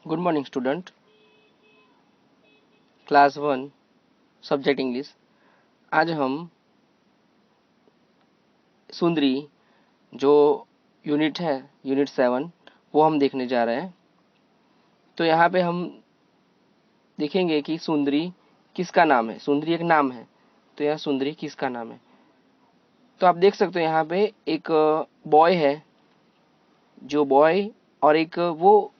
Good morning student. Class 1 subject English. आज हम सुंदरी जो यूनिट है, यूनिट 7, वो हम देखने जा रहे हैं। तो यहाँ पे हम देखेंगे कि सुंदरी किसका नाम है। सुंदरी एक नाम है, तो यह सुंदरी किसका नाम है। तो आप देख सकते हो यहाँ पे एक बॉय है, जो बॉय और एक वो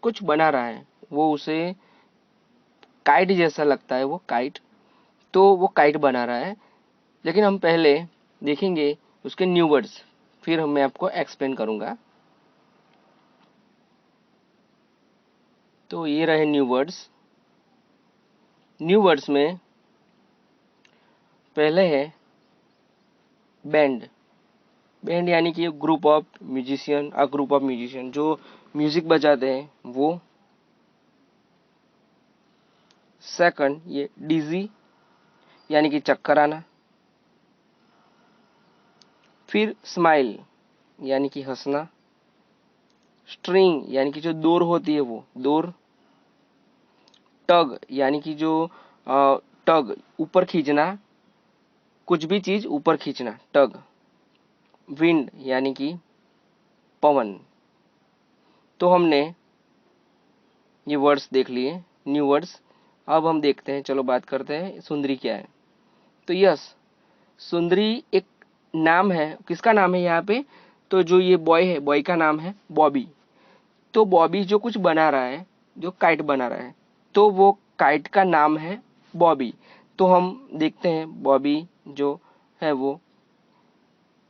कुछ बना रहा है। वो उसे काइट जैसा लगता है, वो काइट, तो वो काइट बना रहा है। लेकिन हम पहले देखेंगे उसके न्यू वर्ड्स, फिर मैं आपको एक्सप्लेन करूंगा। तो ये रहे न्यू वर्ड्स। न्यू वर्ड्स में पहले है बैंड। बैंड यानी कि group of musician, a group of musician जो म्यूजिक बजाते हैं वो। सेकंड ये डिजी यानी कि चक्कर आना। फिर स्माइल यानी कि हंसना। स्ट्रिंग यानी कि जो डोर होती है वो डोर। टग यानी कि जो टग ऊपर खींचना, कुछ भी चीज ऊपर खींचना, टग। विंड यानी कि पवन। तो हमने ये वर्ड्स देख लिए, न्यू वर्ड्स। अब हम देखते हैं, चलो बात करते हैं सुंदरी क्या है। तो यस, सुंदरी एक नाम है। किसका नाम है यहाँ पे? तो जो ये बॉय है, बॉय का नाम है बॉबी। तो बॉबी जो कुछ बना रहा है, जो काइट बना रहा है, तो वो काइट का नाम है बॉबी। तो हम देखते हैं बॉबी जो है वो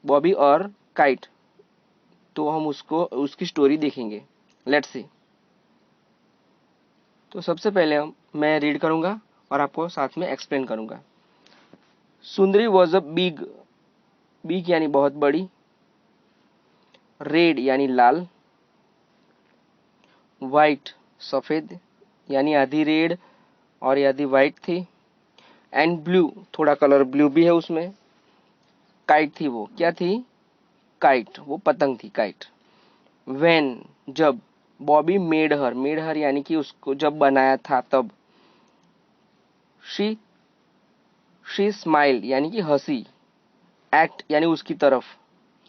बॉबी और काइट। तो हम उसको उसकी स्टोरी देखेंगे। Let's see. तो सबसे पहले मैं रीड करूंगा और आपको साथ में एक्सप्लेन करूंगा। सुंदरी वॉज अ बिग। बिग यानी बहुत बड़ी। रेड यानी लाल। वाइट सफेद, यानी आधी रेड और आधी वाइट थी। एंड ब्लू, थोड़ा कलर ब्लू भी है उसमें। काइट थी, वो क्या थी? काइट, वो पतंग थी, काइट। व्हेन, जब। बॉबी मेड हर यानी कि उसको जब बनाया था तब। शी शी स्माइल यानी कि हंसी। एक्ट यानी उसकी तरफ।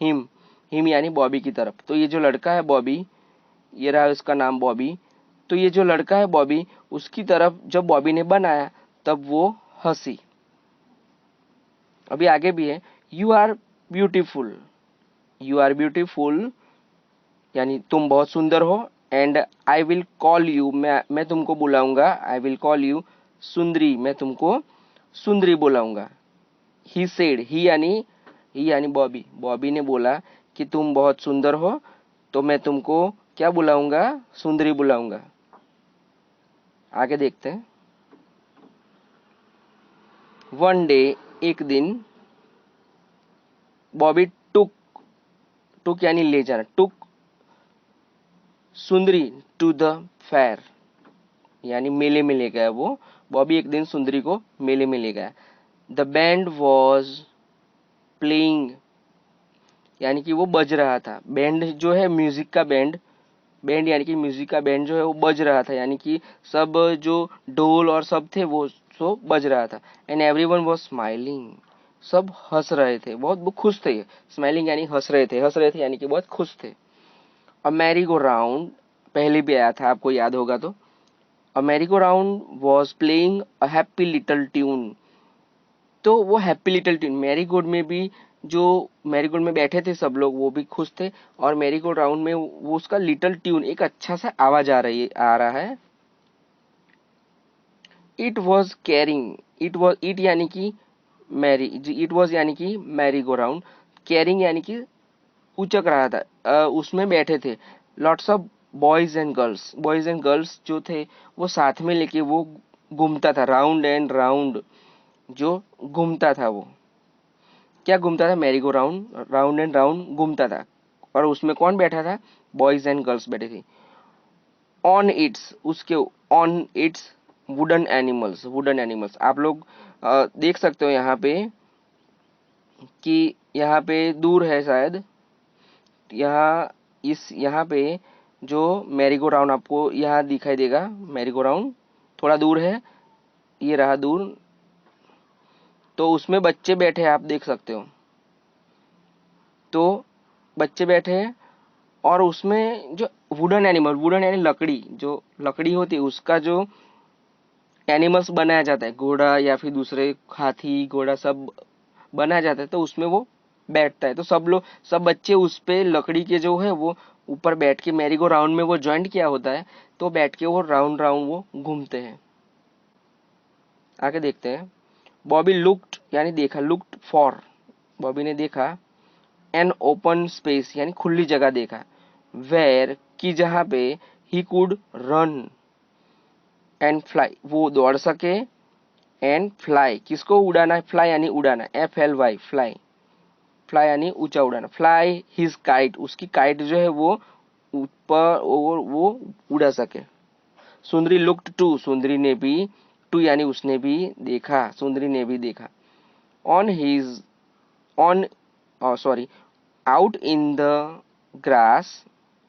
हिम हिम यानी बॉबी की तरफ। तो ये जो लड़का है बॉबी, ये रहा उसका नाम बॉबी। तो ये जो लड़का है बॉबी, उसकी तरफ जब बॉबी ने बनाया तब वो हंसी। अभी आगे भी है। You are beautiful. You are beautiful यानी तुम बहुत सुंदर हो। And I will call you, मैं तुमको बुलाऊंगा। I will call you Sundari, मैं तुमको सुंदरी बुलाऊंगा। ही सेड, ही यानी बॉबी। बॉबी ने बोला कि तुम बहुत सुंदर हो, तो मैं तुमको क्या बुलाऊंगा? सुंदरी बुलाऊंगा। आगे देखते हैं। वन डे, एक दिन। बॉबी टुक, टुक यानी ले जाना, टुक सुंदरी टू द फेयर, यानी मेले में ले गया वो। बॉबी एक दिन सुंदरी को मेले में ले गया। द बैंड वॉज प्लेइंग यानी कि वो बज रहा था। बैंड जो है म्यूजिक का बैंड, बैंड यानी कि म्यूजिक का बैंड जो है वो बज रहा था, यानी कि सब जो ढोल और सब थे वो सो बज रहा था। एंड एवरीवन वाज स्माइलिंग, सब हंस रहे थे, बहुत खुश थे। स्माइलिंग यानी हंस रहे थे यानी कि बहुत खुश थे। अ मैरी गो राउंड, पहले भी आया था, आपको याद होगा तो। A merry go round was playing a happy little tune. तो वो happy little tune, marigold में भी जो मैरी गोल्ड में बैठे थे सब लोग वो भी खुश थे। और मैरी गोल्ड राउंड में वो उसका लिटिल ट्यून, एक अच्छा सा आवाज आ रहा है। इट वॉज कैरिंग, इट यानी कि मैरी, इट वॉज यानी कि मैरी गो राउंड। कैरिंग यानी कि उचक रहा था, उसमें बैठे थे lots of boys and girls जो थे वो साथ में लेके वो घूमता था, राउंड एंड राउंड, जो घूमता था वो। क्या घूमता था? Mary go round, round and round घूमता था। और उसमें कौन बैठा था? बॉयज एंड गर्ल्स बैठे थे। ऑन इट्स, उसके ऑन इट्स वुडन एनिमल्स। आप लोग देख सकते हो यहाँ पे कि यहाँ पे दूर है शायद, यहाँ इस यहाँ पे जो मैरी गो राउंड आपको यहाँ दिखाई देगा, मैरी गो राउंड थोड़ा दूर है, ये रहा दूर, तो उसमें बच्चे बैठे हैं, आप देख सकते हो। तो बच्चे बैठे हैं और उसमें जो वुडन एनिमल, वुडन यानी लकड़ी, जो लकड़ी होती है उसका जो एनिमल्स बनाया जाता है, घोड़ा या फिर दूसरे हाथी घोड़ा सब बनाया जाता है, तो उसमें वो बैठता है। तो सब लोग, सब बच्चे उस पे लकड़ी के जो है वो ऊपर बैठ के, मैरी गो राउंड में वो ज्वाइंट किया होता है, तो बैठ के वो राउंड राउंड वो घूमते हैं। आगे देखते हैं। बॉबी लुक्ड यानी देखा, लुक्ड फॉर, बॉबी ने देखा, एन ओपन स्पेस यानी खुली जगह देखा, वेयर की जहां पे he could run and fly, वो दौड़ सके, एंड फ्लाई, किसको उड़ाना है, फ्लाई यानी उड़ाना, FLY फ्लाई, फ्लाई यानी ऊंचा उड़ाना, फ्लाई हिज काइट, उसकी काइट जो है वो ऊपर वो उड़ा सके। सुंदरी लुक्ड टू, सुंदरी ने भी, टू यानी उसने भी देखा, सुंदरी ने भी देखा, on his, on sorry, out in the grass,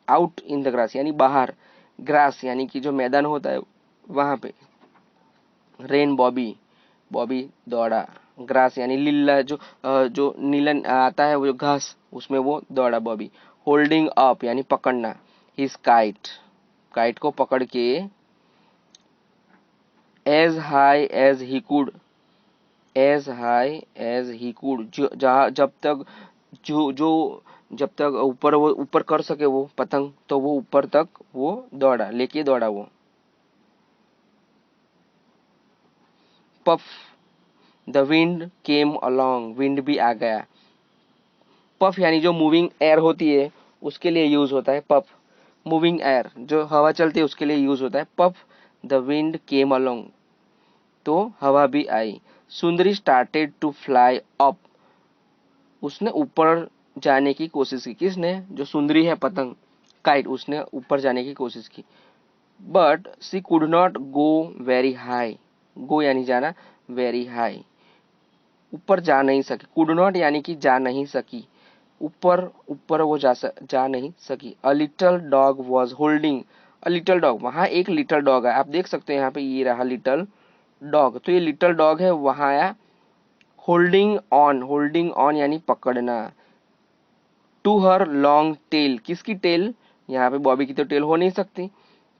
out in the grass यानी बाहर, ग्रास यानी कि जो मैदान होता है वहां पे, रेन बॉबी, बॉबी दौड़ा, ग्रास यानी लीला, जो नीलन आता है वो जो घास, उसमें वो दौड़ा बॉबी, होल्डिंग अप यानी पकड़ना, हिज काइट, काइट को पकड़ के, as high as he could, as high as he could, जहाँ जब तक, जो जब तक ऊपर वो ऊपर कर सके वो पतंग, तो वो ऊपर तक वो दौड़ा, लेके दौड़ा वो। Puff, the wind came along, wind भी आ गया। पफ यानी जो मूविंग एयर होती है उसके लिए यूज होता है पफ, मूविंग एयर जो हवा चलती है उसके लिए यूज होता है puff. The wind came along, तो हवा भी आई। सुंदरी स्टार्टेड टू फ्लाई अप, उसने ऊपर जाने की कोशिश की, किसने, जो सुंदरी है पतंग, काइट, उसने ऊपर जाने की कोशिश की। But she could not go very high, go यानी जाना, वेरी हाई, ऊपर जा नहीं सकी, कुड नॉट यानी कि जा नहीं सकी, ऊपर ऊपर वो जा नहीं सकी। A little dog was holding, a little dog, वहां एक लिटल डॉग है, आप देख सकते हैं यहाँ पे, ये रहा लिटल डॉग, तो ये लिटल डॉग है वहां आया। होल्डिंग ऑन, होल्डिंग ऑन यानी पकड़ना, टू हर लॉन्ग टेल, किसकी टेल, यहाँ पे बॉबी की तो टेल हो नहीं सकती,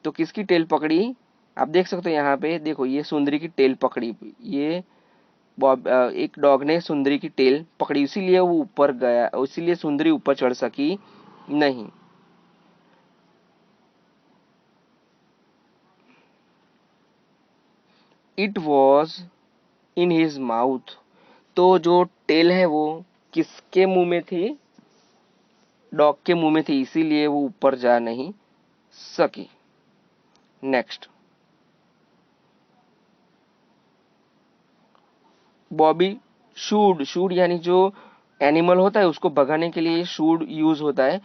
तो किसकी टेल पकड़ी, आप देख सकते हो यहाँ पे, देखो ये सुंदरी की टेल पकड़ी, ये एक डॉग ने सुंदरी की टेल पकड़ी, इसीलिए वो ऊपर गया, इसीलिए सुंदरी ऊपर चढ़ सकी नहीं। It was in his mouth, तो जो टेल है वो किसके मुंह में थी, डॉग के मुंह में थी, इसीलिए वो ऊपर जा नहीं सकी। नेक्स्ट, बॉबी शूड, शूड यानी जो एनिमल होता है उसको भगाने के लिए शूड यूज होता है,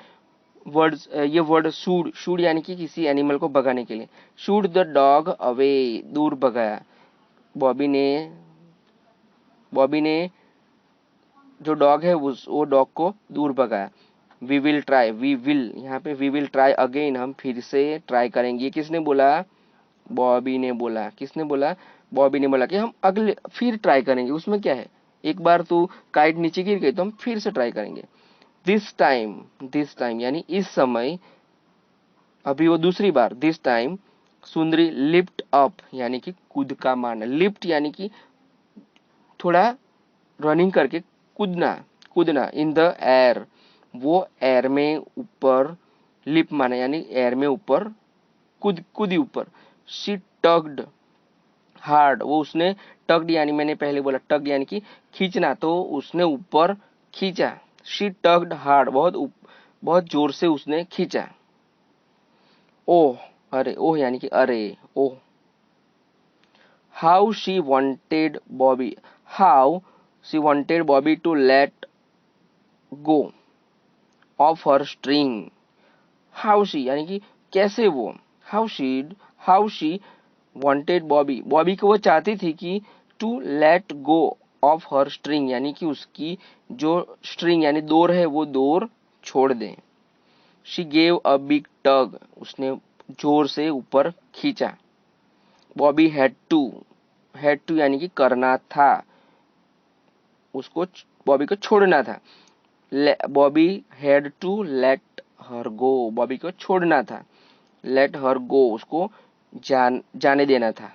वर्ड, ये वर्ड शूड, शूड यानी कि किसी एनिमल को भगाने के लिए, शूड द डॉग अवे, दूर भगाया, बॉबी ने, बॉबी ने जो डॉग है उस वो डॉग को दूर भगाया। We will try, we will, यहाँ पे वी विल ट्राई अगेन, हम फिर से ट्राई करेंगे, ये किसने बोला, बॉबी ने बोला, किसने बोला, बॉबी ने बोला कि हम अगले फिर ट्राई करेंगे, उसमें क्या है, एक बार तू काइट नीचे गिर गई तो हम फिर से ट्राई करेंगे। दिस टाइम यानी इस समय, अभी वो दूसरी बार, this time Sundari lift up यानी कि कूद का मारना, लिफ्ट यानी कि थोड़ा रनिंग करके कूदना, कूदना, इन द एयर, वो एयर में ऊपर, लिप माना यानी एयर में ऊपर, कूदी ऊपर। शी टग्ड हार्ड, वो उसने, टग्ड यानी मैंने पहले बोला टग यानी कि खींचना, तो उसने ऊपर खींचा। शी टग्ड हार्ड, बहुत जोर से उसने खींचा। ओह, अरे, ओह यानी कि अरे, oh. How she wanted Bobby, how she wanted Bobby to let go of her string, how she यानी कि कैसे वो, how she wanted Bobby, Bobby को वो चाहती थी कि to let go of her string यानी कि उसकी जो स्ट्रिंग यानी डोर है वो डोर छोड़ दे। शी गेव अ बिग टग, उसने जोर से ऊपर खींचा। बॉबी हैड टू यानी कि करना था, उसको बॉबी को छोड़ना था। Bobby had to let her go, Bobby को छोड़ना था। लेट हर गो, उसको जाने देना था।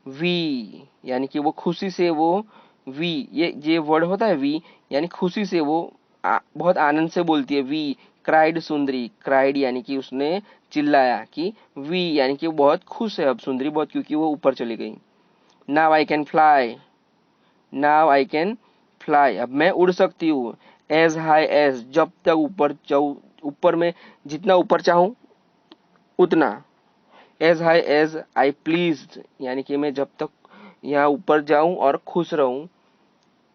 वी यानी कि वो खुशी से वो वी, ये वर्ड होता है वी, यानी खुशी से वो बहुत आनंद से बोलती है वी। क्राइड सुंदरी, क्राइड यानी कि उसने चिल्लाया, कि वी यानी कि वो बहुत खुश है अब सुंदरी बहुत, क्योंकि वो ऊपर चली गई। Now I can fly, now I can fly, अब मैं उड़ सकती हूँ। एज हाई एज, जब तक ऊपर जाऊँ, ऊपर में जितना ऊपर चाहूँ उतना। As high as I pleased, यानी कि मैं जब तक यहाँ ऊपर जाऊं और खुश रहूं,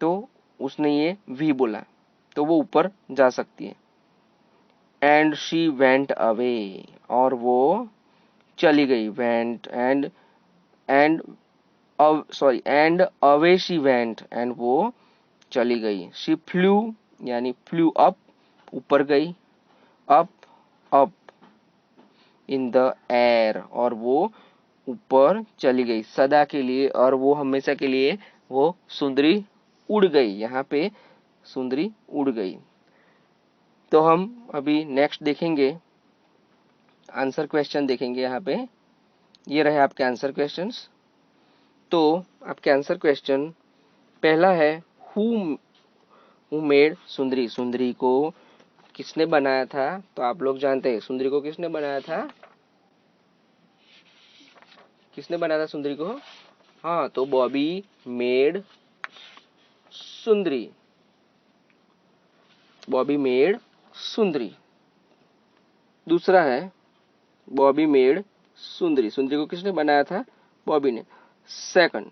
तो उसने ये वी बोला, तो वो ऊपर जा सकती है। एंड शी वेंट अवे, और वो चली गई। Went and sorry and away she went, and वो चली गई। शी फ्लू यानी फ्लू अप, ऊपर गई। Up up in the air, और वो ऊपर चली गई सदा के लिए, और वो हमेशा के लिए वो सुंदरी उड़ गई। यहाँ पे सुंदरी उड़ गई। तो हम अभी नेक्स्ट देखेंगे, आंसर क्वेश्चन देखेंगे। यहाँ पे ये रहे आपके आंसर क्वेश्चंस। तो आपके आंसर क्वेश्चन पहला है, हु मेड सुंदरी, सुंदरी को किसने बनाया था? तो आप लोग जानते हैं सुंदरी को किसने बनाया था, किसने बनाया था सुंदरी को? हाँ, तो बॉबी मेड सुंदरी, बॉबी मेड सुंदरी। दूसरा है, बॉबी मेड सुंदरी, सुंदरी को किसने बनाया था? बॉबी ने। Second,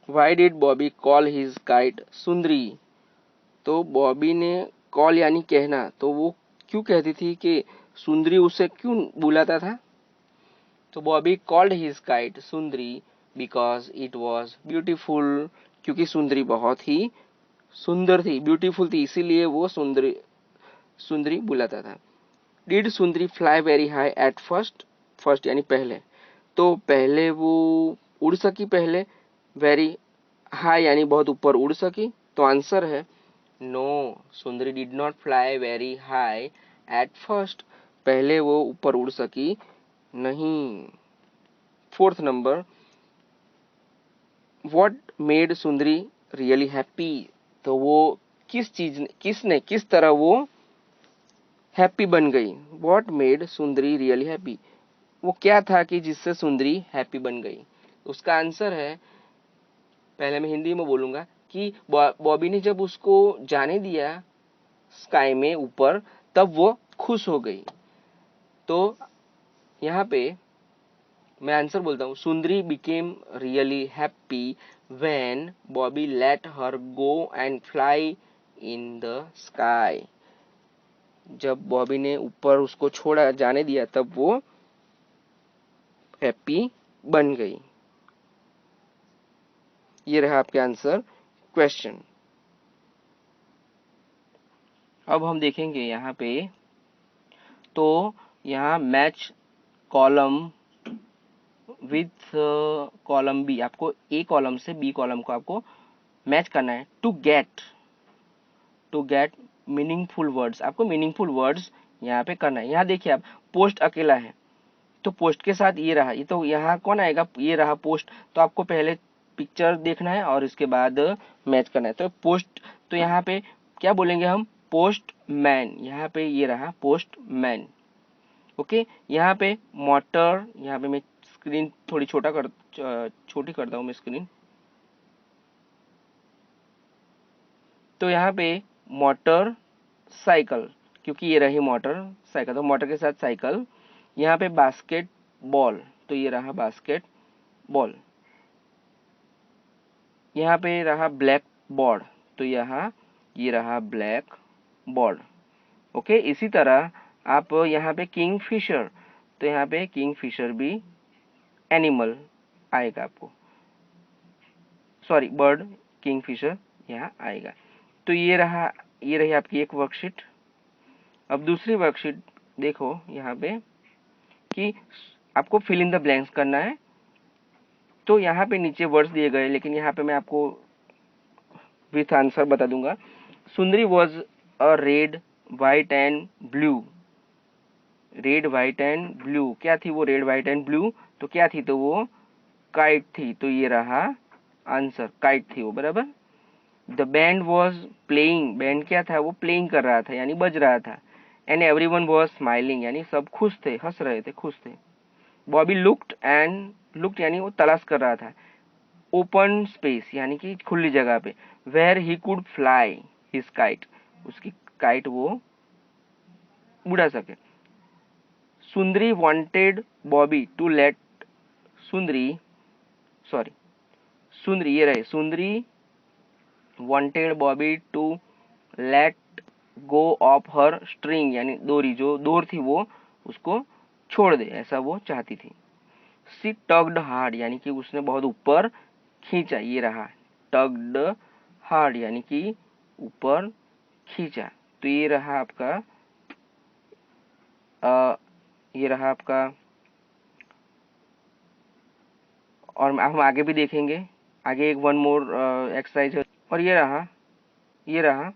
why did Bobby call his kite सुंदरी, तो बॉबी ने कॉल यानी कहना, तो वो क्यों कहती थी कि सुंदरी उसे क्यों बुलाता था? तो Bobby called his kite Sundari because it was beautiful, क्योंकि सुंदरी बहुत ही सुंदर थी, ब्यूटीफुल थी, इसीलिए वो सुंदरी सुंदरी बुलाता था। Did Sundari fly very high at first, first यानी पहले, तो पहले वो उड़ सकी पहले, वेरी हाई यानी बहुत ऊपर उड़ सकी, तो आंसर है no, Sundari did not fly very high at first, पहले वो ऊपर उड़ सकी नहीं। Fourth number, what made Sundari really happy, तो वो किस तरह वो हैप्पी बन गई? What made Sundari really happy, वो क्या था कि जिससे सुंदरी हैप्पी बन गई? उसका आंसर है, पहले मैं हिंदी में बोलूंगा, कि बॉबी ने जब उसको जाने दिया स्काई में ऊपर, तब वो खुश हो गई। तो यहाँ पे मैं आंसर बोलता हूँ, सुंदरी became really happy when Bobby late her go and fly in the sky, जब बॉबी ने ऊपर उसको छोड़ा, जाने दिया, तब वो हैप्पी बन गई। ये रहा आपके आंसर क्वेश्चन। अब हम देखेंगे यहाँ पे, तो यहाँ match column with column B, आपको ए कॉलम से बी कॉलम को आपको मैच करना है टू गेट मीनिंगफुल वर्ड्स, आपको मीनिंगफुल वर्ड्स यहाँ पे करना है। यहाँ देखिए आप, पोस्ट अकेला है, तो पोस्ट के साथ ये रहा, ये तो यहाँ कौन आएगा? ये रहा पोस्ट, तो आपको पहले पिक्चर देखना है और इसके बाद मैच करना है। तो पोस्ट, तो यहाँ पे क्या बोलेंगे हम? पोस्ट मैन, यहाँ पे ये रहा पोस्ट मैन। ओके, यहाँ पे मोटर, यहाँ पे मैं स्क्रीन थोड़ी छोटी करता हूँ मैं स्क्रीन, तो यहाँ पे मोटर साइकिल, क्योंकि ये रही मोटर साइकिल, तो मोटर के साथ साइकिल। यहाँ पे बास्केट बॉल, तो ये रहा बास्केट बॉल। यहाँ पे रहा ब्लैक बोर्ड, तो यहाँ ये रहा ब्लैक बोर्ड। ओके, इसी तरह आप यहाँ पे किंग फिशर, तो यहाँ पे किंग फिशर भी एनिमल आएगा आपको, सॉरी बर्ड, किंग फिशर यहाँ आएगा। तो ये रही आपकी एक वर्कशीट। अब दूसरी वर्कशीट देखो यहाँ पे कि आपको फिल इन द ब्लैंक्स करना है। तो यहाँ पे नीचे वर्ड्स दिए गए, लेकिन यहाँ पे मैं आपको विथ आंसर बता दूंगा। सुंदरी was a red white and blue. Red white and blue, क्या थी वो रेड वाइट एंड ब्लू? तो क्या थी? तो वो काइट थी। तो ये रहा आंसर, काइट थी वो, बराबर। The band was playing, band क्या था? वो प्लेइंग कर रहा था यानी बज रहा था। एंड एवरीवन वॉज स्माइलिंग, यानी सब खुश थे, हंस रहे थे, खुश थे। बॉबी लुक्ड यानी वो तलाश कर रहा था। ओपन स्पेस यानी कि खुली जगह पे। Where he could fly his kite, उसकी काइट वो उड़ा सके। Sundari wanted Bobby to let Sundari sorry Sundari ये रहे Sundari wanted Bobby to let go of her string, यानी डोरी, जो डोर थी वो उसको छोड़ दे, ऐसा वो चाहती थी। सी टग्ड हार्ड, यानी कि उसने बहुत ऊपर खींचा, ये रहा टग्ड हार्ड यानी कि ऊपर खींचा। तो ये रहा आपका ये रहा आपका, और हम आगे भी देखेंगे, आगे एक वन मोर एक्सरसाइज है। और ये रहा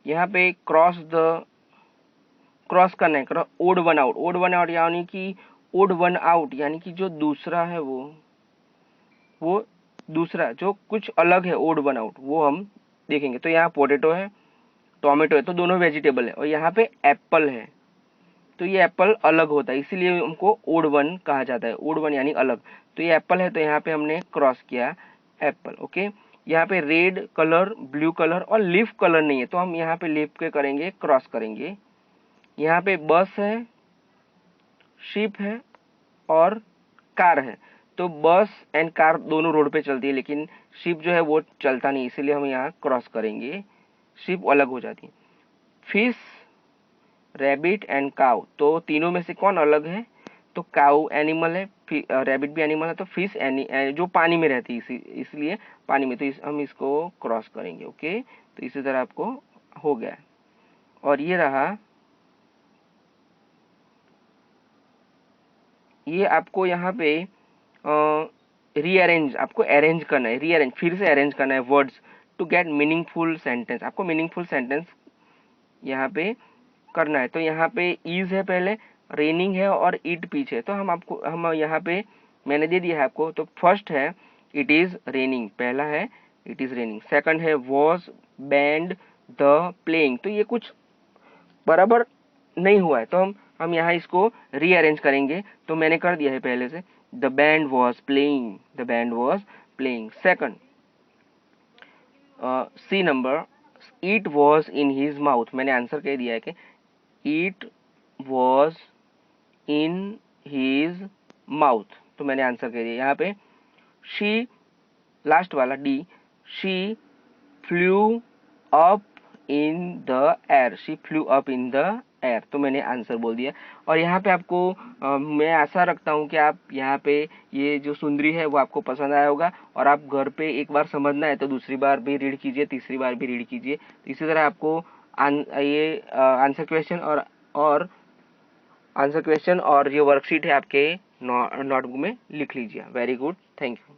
यहाँ पे क्रॉस करना है, odd one out. Odd one out यानी कि ओड वन आउट यानी कि जो दूसरा है वो दूसरा जो कुछ अलग है, ओड वन आउट, वो हम देखेंगे। तो यहाँ पोटैटो है, टोमेटो है, तो दोनों वेजिटेबल है। और यहाँ पे एप्पल है, तो ये एप्पल अलग होता है, इसीलिए हमको ओड वन कहा जाता है। ओड वन यानी अलग। तो ये एप्पल है, तो यहाँ पे हमने क्रॉस किया एप्पल। ओके, यहाँ पे रेड कलर, ब्लू कलर और लीफ कलर नहीं है, तो हम यहाँ पे लीफ के करेंगे, क्रॉस करेंगे। यहाँ पे बस है, शिप है और कार है। तो बस एंड कार दोनों रोड पे चलती है, लेकिन शिप जो है वो चलता नहीं, इसीलिए हम यहाँ क्रॉस करेंगे, शिप अलग हो जाती है। फिश, रैबिट एंड काउ, तो तीनों में से कौन अलग है? तो काउ एनिमल है, रैबिट भी एनिमल है, तो फिश जो पानी में रहती है, इसलिए पानी में, तो हम इसको क्रॉस करेंगे। ओके, तो इसी तरह आपको हो गया। और ये रहा, ये आपको यहाँ पे रीअरेंज, आपको अरेंज करना है, रीअरेंज फिर से अरेंज करना है words to get meaningful sentence. आपको मीनिंगफुल सेंटेंस यहाँ पे करना है। तो यहाँ पे इज है पहले, रेनिंग है और इट पीछे, तो हम यहाँ पे मैंने दे दिया है आपको। तो फर्स्ट है इट इज रेनिंग, पहला है इट इज रेनिंग। सेकंड है वॉज बैंड द प्लेइंग, तो ये कुछ बराबर नहीं हुआ है, तो हम यहाँ इसको रीअरेंज करेंगे। तो मैंने कर दिया है पहले से, the band was playing, the band was playing. Second, C number, it was in his mouth, मैंने आंसर कह दिया है कि it was in his mouth, तो मैंने आंसर कह दिया यहाँ पे। शी, लास्ट वाला D, she flew up in the air, she flew up in the air, तो मैंने आंसर बोल दिया। और यहाँ पे आपको मैं आशा रखता हूँ कि आप यहाँ पे ये जो सुंदरी है वो आपको पसंद आया होगा, और आप घर पे एक बार समझना है तो दूसरी बार भी रीड कीजिए, तीसरी बार भी रीड कीजिए। तो इसी तरह आपको ये आंसर क्वेश्चन और आंसर क्वेश्चन और ये वर्कशीट है आपके नोटबुक में लिख लीजिए। Very good, thank you.